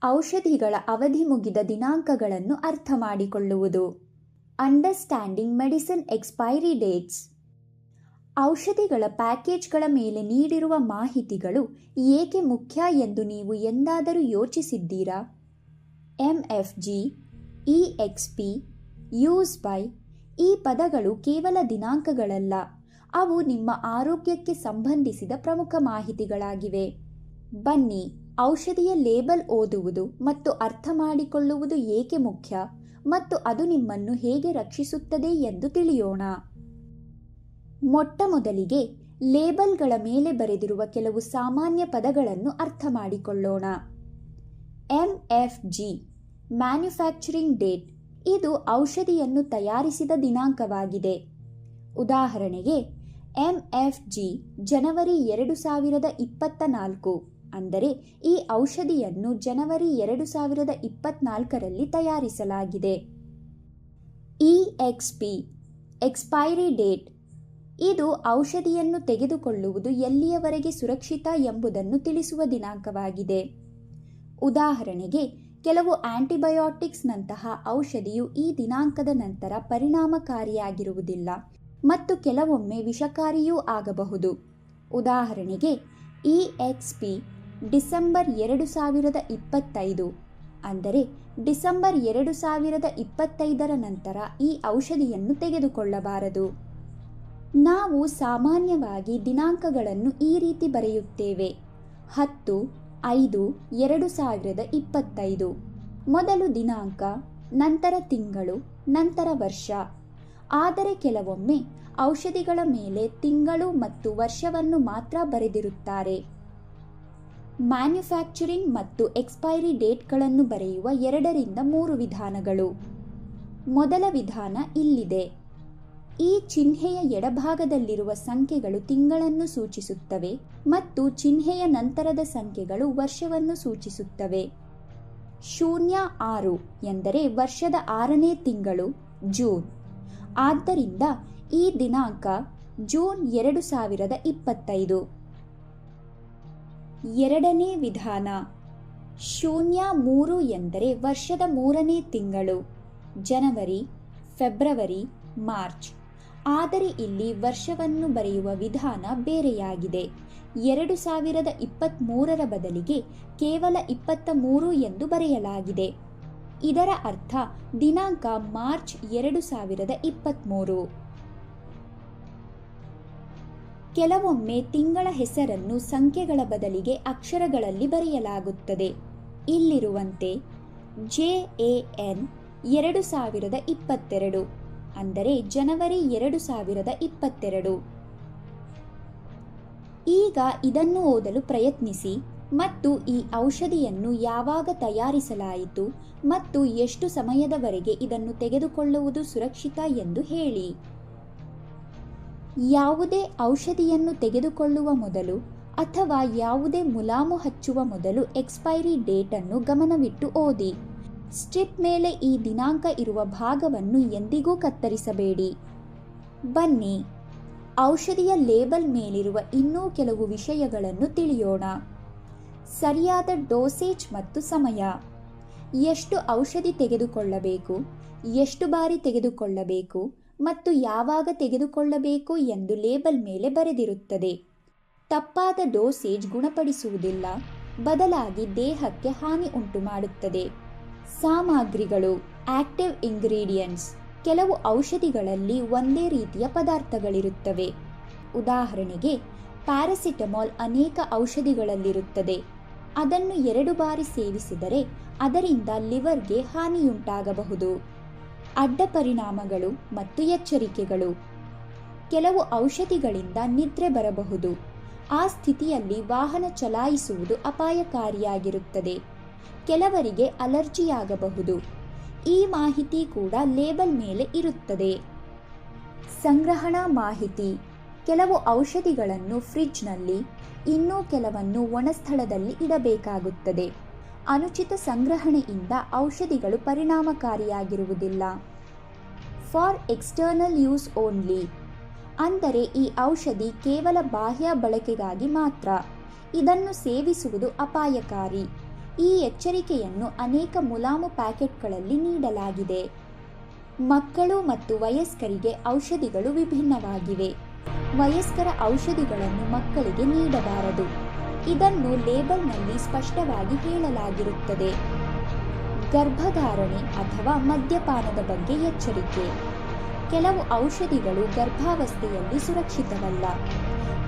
ಔಷಧಿಗಳ ಅವಧಿ ಮುಗಿದ ದಿನಾಂಕಗಳನ್ನು ಅರ್ಥ ಮಾಡಿಕೊಳ್ಳುವುದು. Understanding medicine expiry dates. ಔಷಧಿಗಳ ಪ್ಯಾಕೇಜ್ಗಳ ಮೇಲೆ ನೀಡಿರುವ ಮಾಹಿತಿಗಳು ಏಕೆ ಮುಖ್ಯ ಎಂದು ನೀವು ಎಂದಾದರೂ ಯೋಚಿಸಿದ್ದೀರಾ? MFG, EXP, ಯೂಸ್ ಬೈ ಈ ಪದಗಳು ಕೇವಲ ದಿನಾಂಕಗಳಲ್ಲ, ಅವು ನಿಮ್ಮ ಆರೋಗ್ಯಕ್ಕೆ ಸಂಬಂಧಿಸಿದ ಪ್ರಮುಖ ಮಾಹಿತಿಗಳಾಗಿವೆ. ಬನ್ನಿ, ಔಷಧಿಯ ಲೇಬಲ್ ಓದುವುದು ಮತ್ತು ಅರ್ಥ ಮಾಡಿಕೊಳ್ಳುವುದು ಏಕೆ ಮುಖ್ಯ ಮತ್ತು ಅದು ನಿಮ್ಮನ್ನು ಹೇಗೆ ರಕ್ಷಿಸುತ್ತದೆ ಎಂದು ತಿಳಿಯೋಣ. ಮೊಟ್ಟಮೊದಲಿಗೆ ಲೇಬಲ್ಗಳ ಮೇಲೆ ಬರೆದಿರುವ ಕೆಲವು ಸಾಮಾನ್ಯ ಪದಗಳನ್ನು ಅರ್ಥ ಮಾಡಿಕೊಳ್ಳೋಣ. MFG ಮ್ಯಾನುಫ್ಯಾಕ್ಚರಿಂಗ್ ಡೇಟ್, ಇದು ಔಷಧಿಯನ್ನು ತಯಾರಿಸಿದ ದಿನಾಂಕವಾಗಿದೆ. ಉದಾಹರಣೆಗೆ MFG ಜನವರಿ 2024, ಅಂದರೆ ಈ ಔಷಧಿಯನ್ನು ಜನವರಿ 2024ರಲ್ಲಿ ತಯಾರಿಸಲಾಗಿದೆ. EXP ಎಕ್ಸ್ಪೈರಿ ಡೇಟ್, ಇದು ಔಷಧಿಯನ್ನು ತೆಗೆದುಕೊಳ್ಳುವುದು ಎಲ್ಲಿಯವರೆಗೆ ಸುರಕ್ಷಿತ ಎಂಬುದನ್ನು ತಿಳಿಸುವ ದಿನಾಂಕವಾಗಿದೆ. ಉದಾಹರಣೆಗೆ ಕೆಲವು ಆಂಟಿಬಯೋಟಿಕ್ಸ್ನಂತಹ ಔಷಧಿಯು ಈ ದಿನಾಂಕದ ನಂತರ ಪರಿಣಾಮಕಾರಿಯಾಗಿರುವುದಿಲ್ಲ ಮತ್ತು ಕೆಲವೊಮ್ಮೆ ವಿಷಕಾರಿಯೂ ಆಗಬಹುದು. ಉದಾಹರಣೆಗೆ EXP ಡಿಸೆಂಬರ್ 2025, ಅಂದರೆ ಡಿಸೆಂಬರ್ 2025ರ ನಂತರ ಈ ಔಷಧಿಯನ್ನು ತೆಗೆದುಕೊಳ್ಳಬಾರದು. ನಾವು ಸಾಮಾನ್ಯವಾಗಿ ದಿನಾಂಕಗಳನ್ನು ಈ ರೀತಿ ಬರೆಯುತ್ತೇವೆ: 10/5/2025, ಮೊದಲು ದಿನಾಂಕ, ನಂತರ ತಿಂಗಳು, ನಂತರ ವರ್ಷ. ಆದರೆ ಕೆಲವೊಮ್ಮೆ ಔಷಧಿಗಳ ಮೇಲೆ ತಿಂಗಳು ಮತ್ತು ವರ್ಷವನ್ನು ಮಾತ್ರ ಬರೆದಿರುತ್ತಾರೆ. ಮ್ಯಾನುಫ್ಯಾಕ್ಚರಿಂಗ್ ಮತ್ತು ಎಕ್ಸ್ಪೈರಿ ಡೇಟ್ಗಳನ್ನು ಬರೆಯುವ 2-3 ವಿಧಾನಗಳು. ಮೊದಲ ವಿಧಾನ ಇಲ್ಲಿದೆ. ಈ ಚಿಹ್ನೆಯ ಎಡಭಾಗದಲ್ಲಿರುವ ಸಂಖ್ಯೆಗಳು ತಿಂಗಳನ್ನು ಸೂಚಿಸುತ್ತವೆ ಮತ್ತು ಚಿಹ್ನೆಯ ನಂತರದ ಸಂಖ್ಯೆಗಳು ವರ್ಷವನ್ನು ಸೂಚಿಸುತ್ತವೆ. 06 ಎಂದರೆ ವರ್ಷದ 6ನೇ ತಿಂಗಳು, ಜೂನ್. ಆದ್ದರಿಂದ ಈ ದಿನಾಂಕ ಜೂನ್ 2025. ಎರಡನೇ ವಿಧಾನ 03 ಎಂದರೆ ವರ್ಷದ 3ನೇ ತಿಂಗಳು, ಜನವರಿ, ಫೆಬ್ರವರಿ, ಮಾರ್ಚ್. ಆದರೆ ಇಲ್ಲಿ ವರ್ಷವನ್ನು ಬರೆಯುವ ವಿಧಾನ ಬೇರೆಯಾಗಿದೆ. 2023ರ ಬದಲಿಗೆ ಕೇವಲ 23 ಎಂದು ಬರೆಯಲಾಗಿದೆ. ಇದರ ಅರ್ಥ ದಿನಾಂಕ ಮಾರ್ಚ್ 2023. ಕೆಲವೊಮ್ಮೆ ತಿಂಗಳ ಹೆಸರನ್ನು ಸಂಖ್ಯೆಗಳ ಬದಲಿಗೆ ಅಕ್ಷರಗಳಲ್ಲಿ ಬರೆಯಲಾಗುತ್ತದೆ. ಇಲ್ಲಿರುವಂತೆ JAN 2022, ಅಂದರೆ ಜನವರಿ 2022. ಈಗ ಇದನ್ನು ಓದಲು ಪ್ರಯತ್ನಿಸಿ ಮತ್ತು ಈ ಔಷಧಿಯನ್ನು ಯಾವಾಗ ತಯಾರಿಸಲಾಯಿತು ಮತ್ತು ಎಷ್ಟು ಸಮಯದವರೆಗೆ ಇದನ್ನು ತೆಗೆದುಕೊಳ್ಳುವುದು ಸುರಕ್ಷಿತ ಎಂದು ಹೇಳಿ. ಯಾವುದೇ ಔಷಧಿಯನ್ನು ತೆಗೆದುಕೊಳ್ಳುವ ಮೊದಲು ಅಥವಾ ಯಾವುದೇ ಮುಲಾಮು ಹಚ್ಚುವ ಮೊದಲು ಎಕ್ಸ್ಪೈರಿ ಡೇಟ್ ಅನ್ನು ಗಮನವಿಟ್ಟು ಓದಿ. ಸ್ಟ್ರಿಪ್ ಮೇಲೆ ಈ ದಿನಾಂಕ ಇರುವ ಭಾಗವನ್ನು ಎಂದಿಗೂ ಕತ್ತರಿಸಬೇಡಿ. ಬನ್ನಿ, ಔಷಧಿಯ ಲೇಬಲ್ ಮೇಲಿರುವ ಇನ್ನೂ ಕೆಲವು ವಿಷಯಗಳನ್ನು ತಿಳಿಯೋಣ. ಸರಿಯಾದ ಡೋಸೇಜ್ ಮತ್ತು ಸಮಯ. ಎಷ್ಟು ಔಷಧಿ ತೆಗೆದುಕೊಳ್ಳಬೇಕು, ಎಷ್ಟು ಬಾರಿ ತೆಗೆದುಕೊಳ್ಳಬೇಕು ಮತ್ತು ಯಾವಾಗ ತೆಗೆದುಕೊಳ್ಳಬೇಕು ಎಂದು ಲೇಬಲ್ ಮೇಲೆ ಬರೆದಿರುತ್ತದೆ. ತಪ್ಪಾದ ಡೋಸೇಜ್ ಗುಣಪಡಿಸುವುದಿಲ್ಲ, ಬದಲಾಗಿ ದೇಹಕ್ಕೆ ಹಾನಿ ಉಂಟುಮಾಡುತ್ತದೆ. ಸಾಮಗ್ರಿಗಳು, ಆಕ್ಟಿವ್ ಇಂಗ್ರೀಡಿಯೆಂಟ್ಸ್. ಕೆಲವು ಔಷಧಿಗಳಲ್ಲಿ ಒಂದೇ ರೀತಿಯ ಪದಾರ್ಥಗಳಿರುತ್ತವೆ. ಉದಾಹರಣೆಗೆ ಪ್ಯಾರಾಸಿಟಮಾಲ್ ಅನೇಕ ಔಷಧಿಗಳಲ್ಲಿರುತ್ತದೆ. ಅದನ್ನು 2 ಬಾರಿ ಸೇವಿಸಿದರೆ ಅದರಿಂದ ಲಿವರ್ಗೆ ಹಾನಿಯುಂಟಾಗಬಹುದು. ಅಡ್ಡ ಪರಿಣಾಮಗಳು ಮತ್ತು ಎಚ್ಚರಿಕೆಗಳು. ಕೆಲವು ಔಷಧಿಗಳಿಂದ ನಿದ್ರೆ ಬರಬಹುದು. ಆ ಸ್ಥಿತಿಯಲ್ಲಿ ವಾಹನ ಚಲಾಯಿಸುವುದು ಅಪಾಯಕಾರಿಯಾಗಿರುತ್ತದೆ. ಕೆಲವರಿಗೆ ಅಲರ್ಜಿಯಾಗಬಹುದು. ಈ ಮಾಹಿತಿ ಕೂಡ ಲೇಬಲ್ ಮೇಲೆ ಇರುತ್ತದೆ. ಸಂಗ್ರಹಣಾ ಮಾಹಿತಿ. ಕೆಲವು ಔಷಧಿಗಳನ್ನು ಫ್ರಿಡ್ಜ್ನಲ್ಲಿ, ಇನ್ನೂ ಕೆಲವನ್ನು ಒಣಸ್ಥಳದಲ್ಲಿ ಇಡಬೇಕಾಗುತ್ತದೆ. ಅನುಚಿತ ಸಂಗ್ರಹಣೆಯಿಂದ ಔಷಧಿಗಳು ಪರಿಣಾಮಕಾರಿಯಾಗಿರುವುದಿಲ್ಲ. ಫಾರ್ ಎಕ್ಸ್ಟರ್ನಲ್ ಯೂಸ್ ಓನ್ಲಿ, ಅಂದರೆ ಈ ಔಷಧಿ ಕೇವಲ ಬಾಹ್ಯ ಬಳಕೆಗಾಗಿ ಮಾತ್ರ. ಇದನ್ನು ಸೇವಿಸುವುದು ಅಪಾಯಕಾರಿ. ಈ ಎಚ್ಚರಿಕೆಯನ್ನು ಅನೇಕ ಮುಲಾಮು ಪ್ಯಾಕೆಟ್ಗಳಲ್ಲಿ ನೀಡಲಾಗಿದೆ. ಮಕ್ಕಳು ಮತ್ತು ವಯಸ್ಕರಿಗೆ ಔಷಧಿಗಳು ವಿಭಿನ್ನವಾಗಿವೆ. ವಯಸ್ಕರ ಔಷಧಿಗಳನ್ನು ಮಕ್ಕಳಿಗೆ ನೀಡಬಾರದು. ಇದನ್ನು ಲೇಬಲ್ನಲ್ಲಿ ಸ್ಪಷ್ಟವಾಗಿ ಹೇಳಲಾಗಿರುತ್ತದೆ. ಗರ್ಭಧಾರಣೆ ಅಥವಾ ಮದ್ಯಪಾನದ ಬಗ್ಗೆ ಎಚ್ಚರಿಕೆ. ಕೆಲವು ಔಷಧಿಗಳು ಗರ್ಭಾವಸ್ಥೆಯಲ್ಲಿ ಸುರಕ್ಷಿತವಲ್ಲ.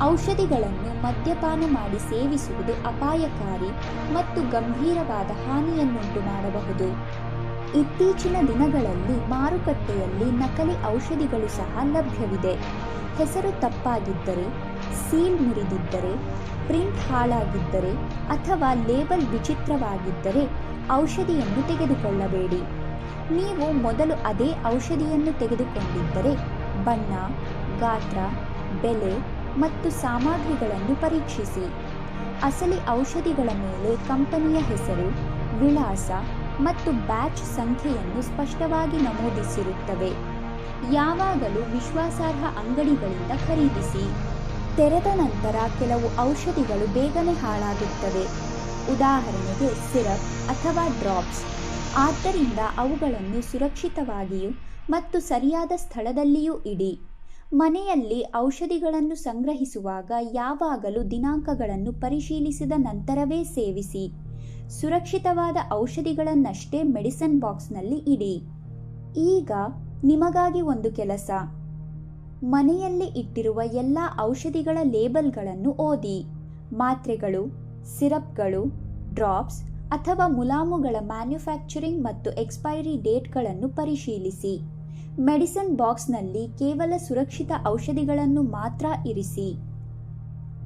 ಔಷಧಿಗಳನ್ನು ಮದ್ಯಪಾನ ಮಾಡಿ ಸೇವಿಸುವುದು ಅಪಾಯಕಾರಿ ಮತ್ತು ಗಂಭೀರವಾದ ಹಾನಿಯನ್ನುಂಟು ಮಾಡಬಹುದು. ಇತ್ತೀಚಿನ ದಿನಗಳಲ್ಲಿ ಮಾರುಕಟ್ಟೆಯಲ್ಲಿ ನಕಲಿ ಔಷಧಿಗಳು ಸಹ ಲಭ್ಯವಿದೆ. ಹೆಸರು ತಪ್ಪಾಗಿದ್ದರೆ, ಸೀಲ್ ಮುರಿದಿದ್ದರೆ, ಪ್ರಿಂಟ್ ಹಾಳಾಗಿದ್ದರೆ ಅಥವಾ ಲೇಬಲ್ ವಿಚಿತ್ರವಾಗಿದ್ದರೆ ಔಷಧಿಯನ್ನು ತೆಗೆದುಕೊಳ್ಳಬೇಡಿ. ನೀವು ಮೊದಲು ಅದೇ ಔಷಧಿಯನ್ನು ತೆಗೆದುಕೊಂಡಿದ್ದರೆ ಬಣ್ಣ, ಗಾತ್ರ, ಬೆಲೆ ಮತ್ತು ಸಾಮಗ್ರಿಗಳನ್ನು ಪರೀಕ್ಷಿಸಿ. ಅಸಲಿ ಔಷಧಿಗಳ ಮೇಲೆ ಕಂಪನಿಯ ಹೆಸರು, ವಿಳಾಸ ಮತ್ತು ಬ್ಯಾಚ್ ಸಂಖ್ಯೆಯನ್ನು ಸ್ಪಷ್ಟವಾಗಿ ನಮೂದಿಸಿರುತ್ತವೆ. ಯಾವಾಗಲೂ ವಿಶ್ವಾಸಾರ್ಹ ಅಂಗಡಿಗಳಿಂದ ಖರೀದಿಸಿ. ತೆರೆದ ನಂತರ ಕೆಲವು ಔಷಧಿಗಳು ಬೇಗನೆ ಹಾಳಾಗುತ್ತವೆ. ಉದಾಹರಣೆಗೆ ಸಿರಪ್ ಅಥವಾ ಡ್ರಾಪ್ಸ್. ಆದ್ದರಿಂದ ಅವುಗಳನ್ನು ಸುರಕ್ಷಿತವಾಗಿಯೂ ಮತ್ತು ಸರಿಯಾದ ಸ್ಥಳದಲ್ಲಿಯೂ ಇಡಿ. ಮನೆಯಲ್ಲಿ ಔಷಧಿಗಳನ್ನು ಸಂಗ್ರಹಿಸುವಾಗ ಯಾವಾಗಲೂ ದಿನಾಂಕಗಳನ್ನು ಪರಿಶೀಲಿಸಿದ ನಂತರವೇ ಸೇವಿಸಿ. ಸುರಕ್ಷಿತವಾದ ಔಷಧಿಗಳನ್ನಷ್ಟೇ ಮೆಡಿಸಿನ್ ಬಾಕ್ಸ್ನಲ್ಲಿ ಇಡಿ. ಈಗ ನಿಮಗಾಗಿ ಒಂದು ಕೆಲಸ. ಮನೆಯಲ್ಲಿ ಇಟ್ಟಿರುವ ಎಲ್ಲ ಔಷಧಿಗಳ ಲೇಬಲ್ಗಳನ್ನು ಓದಿ. ಮಾತ್ರೆಗಳು, ಸಿರಪ್ಗಳು, ಡ್ರಾಪ್ಸ್ ಅಥವಾ ಮುಲಾಮುಗಳ ಮ್ಯಾನುಫ್ಯಾಕ್ಚರಿಂಗ್ ಮತ್ತು ಎಕ್ಸ್ಪೈರಿ ಡೇಟ್ಗಳನ್ನು ಪರಿಶೀಲಿಸಿ. ಮೆಡಿಸಿನ್ ಬಾಕ್ಸ್ನಲ್ಲಿ ಕೇವಲ ಸುರಕ್ಷಿತ ಔಷಧಿಗಳನ್ನು ಮಾತ್ರ ಇರಿಸಿ.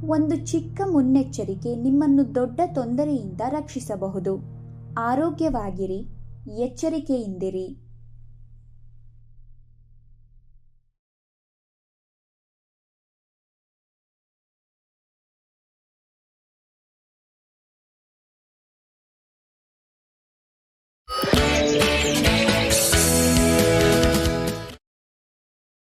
ಒಂದು ಚಿಕ್ಕ ಮುನ್ನೆಚ್ಚರಿಕೆ ನಿಮ್ಮನ್ನು ದೊಡ್ಡ ತೊಂದರೆಯಿಂದ ರಕ್ಷಿಸಬಹುದು. ಆರೋಗ್ಯವಾಗಿರಿ, ಎಚ್ಚರಿಕೆಯಿಂದಿರಿ.